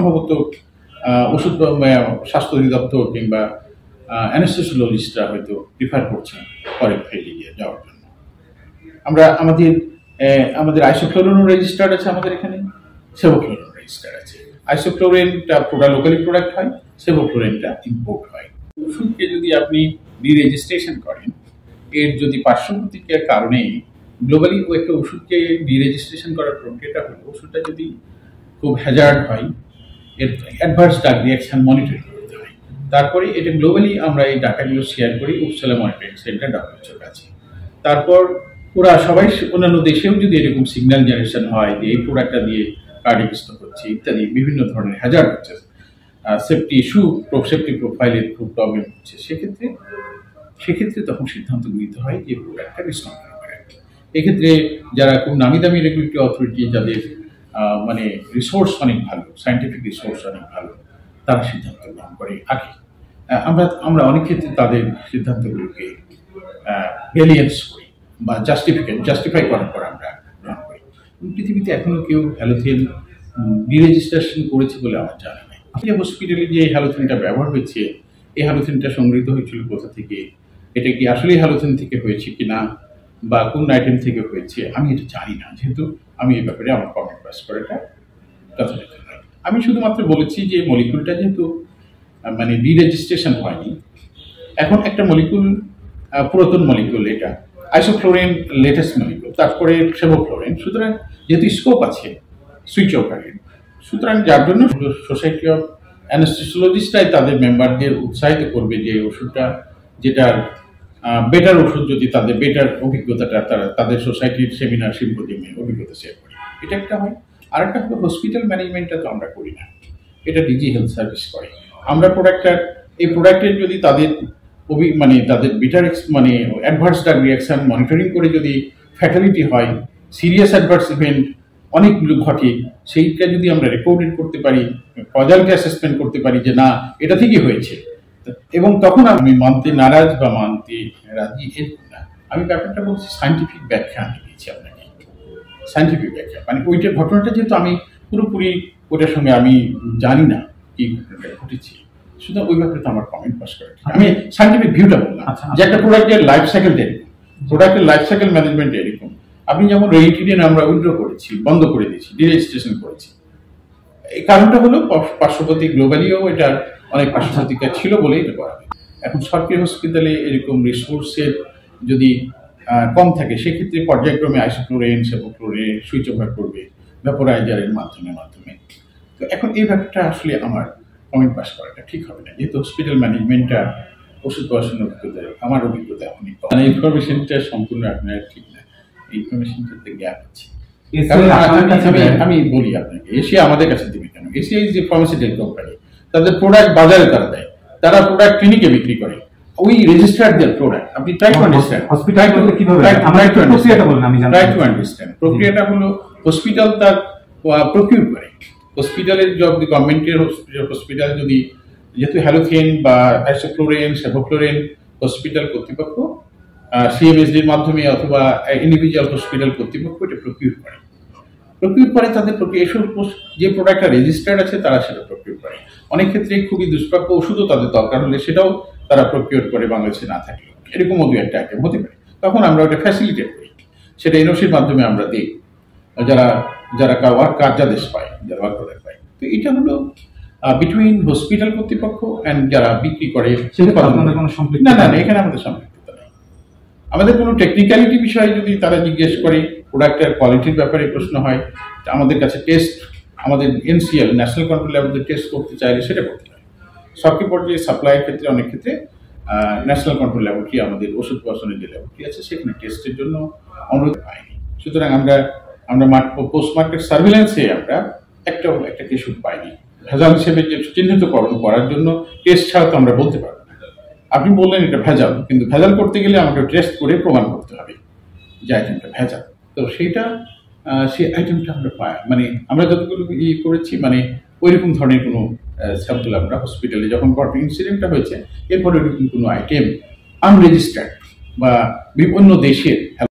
সম্ভবত ওষুধ স্বাস্থ্য অধিদপ্তর কিংবা অ্যানেস্থেসিওলজিস্টরা হয়তো প্রিফার করছেন পরের ফেজে যাওয়ার জন্য। আমরা আমাদের আইসোফ্লোরিন রেজিস্টার্ড আছে, আমাদের এখানে সেভোফ্লোরিন রেজিস্টার্ড আছে। আইসোফ্লোরিনটা লোকালি প্রোডাক্ট হয়, সেভোফ্লোরিনটা ইম্পোর্ট হয়। ওষুধকে যদি আপনি ডিরেজিস্ট্রেশন করেন, এর যদি পার্শ্ব প্রতিক্রিয়ার কারণে গ্লোবালি একটা ওষুধকে ডিরেজিস্ট্রেশন করার প্রক্রিয়াটা হলো ওষুধটা যদি খুব হ্যাজার্ড হয়, এর অ্যাডভার্স ড্রাগ রিঅ্যাকশন মনিটরিং করতে হয়। তারপরে এটা গ্লোবালি আমরা এই ডাটাগুলো শেয়ার করি উপজেলা মনিটরিং সেন্টার WHO কাছে। তারপর ওরা সবাই অন্যান্য দেশেও যদি এরকম সিগন্যাল জেনারেশন হয় যে এই প্রোডাক্টটা দিয়ে কার্ডিয়াক স্ট্রোক হচ্ছে ইত্যাদি বিভিন্ন ধরনের হ্যাজার্ড হচ্ছে, সেফটি ইস্যু, সেফটি প্রোফাইলের খুব প্রবলেম হচ্ছে, সেক্ষেত্রে তখন সিদ্ধান্ত গৃহীত হয় যে প্রোডাক্টটা রিস্টক করা। এক্ষেত্রে যারা খুব নামি দামি রেগুলেটরি অথরিটি, যাদের মানে রিসোর্স অনেক ভালো, সায়েন্টিফিক রিসোর্স অনেক ভালো, তারা সিদ্ধান্ত গ্রহণ করে আগে। আমরা অনেক ক্ষেত্রে তাদের সিদ্ধান্তগুলোকে ভ্যালিয়েন্স করি বা জাস্টিফাই করার পর আমরা গ্রহণ করি। পৃথিবীতে এখনো কেউ হ্যালোথেন ডিরেজিস্ট্রেশন করেছে বলে আমার জানা নেই। হসপিটালে যে হ্যালোথেনটা ব্যবহার হয়েছে, এই হ্যালোথেনটা সংগৃহীত হয়েছিল কোথা থেকে, এটা কি আসলেই হ্যালোথেন থেকে হয়েছে কিনা বা কোন আইটেম থেকে হয়েছে, আমি এটা জানি না। যেহেতু আমি এই ব্যাপারে আমার কমেন্ট পাস করাটা যথাযথ নয়। আমি শুধুমাত্র বলেছি যে মলিকুলটা যেহেতু মানে ডিরেজিস্ট্রেশন হয়নি, এখন একটা মলিকুল পুরাতন মলিকুল, এটা আইসোফ্লোরিন লেটেস্ট মলিকুল, তারপরে সেভোফ্লোরিন, সুতরাং যেহেতু স্কোপ আছে সুইচ ওভারের, সুতরাং যার জন্য সোসাইটি অফ অ্যানেস্থেসিওলজিস্টরাই তাদের মেম্বারদের উৎসাহিত করবে যে ওষুধটা যেটার বেটার ওষুধ, যদি তাদের বেটার অভিজ্ঞতাটা তারা তাদের সোসাইটির সেমিনার সিম্পোজিয়ামে অভিজ্ঞতা শেয়ার করে। এটা একটা হয়। আর একটা হলো হসপিটাল ম্যানেজমেন্টটা তো আমরা করি না, এটা ডিজি হেলথ সার্ভিস করে। আমরা এই প্রোডাক্টের যদি তাদের মানে তাদের বেটার মানে অ্যাডভার্স ড্রাগ রিঅ্যাকশন মনিটরিং করে যদি ফ্যাটালিটি হয়, সিরিয়াস অ্যাডভার্স ইভেন্ট অনেকগুলো ঘটে, সেইটা যদি আমরা রেকর্ডেড করতে পারি, কজালকে অ্যাসেসমেন্ট করতে পারি যে না এটা থেকেই হয়েছে, এবং তখন আমি মানতে নারাজ বা মানতে রাজি না। আমি ব্যাপারটা বলছি সায়েন্টিফিক ব্যাখ্যা আমি দিয়েছি আপনাকে, সায়েন্টিফিক ব্যাখ্যা মানে ওইটার ঘটনাটা যেহেতু আমি পুরোপুরি ওটার সঙ্গে আমি জানি না কি ঘটনাটা ঘটেছে, সুতরাং ওই ব্যাপারে তো আমার কমেন্ট পাস করে আমি সায়েন্টিফিক ভিউটা বললাম যে একটা প্রোডাক্টের লাইফ সাইকেলটা এরকম, প্রোডাক্টের লাইফ সাইকেল ম্যানেজমেন্ট এরকম। আপনি যেমন রেইটিডিন আমরা উইথড্র করেছি, বন্ধ করে দিয়েছি, ডিরেজিস্ট্রেশন করেছি, এই কারণটা হলো পার্শ্ববর্তী গ্লোবালিও এটা অনেক পার্শ্ববর্তীকার ছিল বলেই এটা করা হয়। এখন সরকারি হসপিটালে এরকম রিসোর্সের যদি কম থাকে, সেক্ষেত্রে পর্যায়ক্রমে আইসোফ্লোরিন সেভোফ্লোরিন সুইচ ওভার করবে ভ্যাপোরাইজারের মাধ্যমে। তো এখন এই ব্যাপারটা আসলে আমার কমেন্ট পাস করাটা ঠিক হবে না, যেহেতু হসপিটাল ম্যানেজমেন্টটা ওষুধ পড়াশোনার অভিজ্ঞতা, আমার অভিজ্ঞতা অনেক কম। মানে ইনফরমেশনটা সম্পূর্ণ আপনার ঠিক না, ইনফরমেশনটাতে গ্যাপ আছে। আমি বলি আপনাকে, এশিয়া আমাদের কাছে দেবে কেন? এশিয়া ইজ যে ফার্মাসিউটিক্যাল কোম্পানি, তাদের প্রোডাক্ট বাজারে তারা দেয়, তারা প্রোডাক্ট ক্লিনিকে বিক্রি করে, উই রেজিস্টার দেয়ার প্রোডাক্ট। আপনি ট্রাই টু আন্ডারস্ট্যান্ড প্রক্রিয়াটা হলো হসপিটাল তার প্রকিউর করে। হসপিটালের যদি গভর্নমেন্টের হসপিটাল যদি যেহেতু হ্যালোথেন বা আইসোফ্লোরিন সেভোফ্লোরিন হসপিটাল কর্তৃপক্ষ সিএমএসডির মাধ্যমে অথবা ইন্ডিভিজুয়াল হসপিটাল কর্তৃপক্ষ এটা প্রকিউর করে তাদের এসব যে প্রোডাক্টটা রেজিস্টার্ড আছে তারা সেটা প্রকিউর করে। অনেক ক্ষেত্রে খুবই দুষ্প্রাপ্য ওষুধও তাদের দরকার হলে সেটাও তারা প্রকিউর করে, বাংলাদেশে না থাকলে এরকমও দু একটা আইটেম হতে পারে, তখন আমরা ওটা ফ্যাসিলিটেট করি, সেটা এনওসির মাধ্যমে আমরা দিই যারা কার্যাদেশ পায়, যারা ওয়ার্ক অর্ডার পায়। তো এটা হলো বিটুইন হসপিটাল কর্তৃপক্ষ অ্যান্ড যারা বিক্রি করে। না, এখানে আমাদের সম্পৃক্ততা নেই। আমাদের কোনো টেকনিক্যালিটি বিষয়ে যদি তারা জিজ্ঞেস করে, প্রোডাক্টের কোয়ালিটির ব্যাপারে প্রশ্ন হয়, আমাদের কাছে টেস্ট, আমাদের NCL national control laboratory test করতে চাইলে সেটা করতে হয়। সরকারি পর্যায়ে সাপ্লাইয়ের ক্ষেত্রে অনেক ক্ষেত্রে ন্যাশনাল কন্ট্রোল ল্যাবরেটরি, আমাদের ওষুধ পড়াশোনার যে ল্যাবরেটরি আছে সেখানে টেস্টের জন্য অনুরোধ পাইনি। সুতরাং আমরা পোস্ট মার্কেট সার্ভিলেন্সে আমরা একটা কেস পাইনি। ভেজাল হিসেবে যে চিহ্নিতকরণ করার জন্য টেস্ট ছাড়া তো আমরা বলতে পারবো না। আপনি বললেন এটা ভেজাল, কিন্তু ভেজাল করতে গেলে আমাকে টেস্ট করে প্রমাণ করতে হবে যে আইটেমটা ভেজাল। তো সেই আইটেমটা আমরা পাই, মানে আমরা যতগুলো করেছি, মানে ওইরকম ধরনের কোনো স্যাম্পল আমরা হসপিটালে যখন ইনসিডেন্টটা হয়েছে এরপরে ওইরকম কোনো আইটেম আনরেজিস্টার্ড বা বিভিন্ন দেশের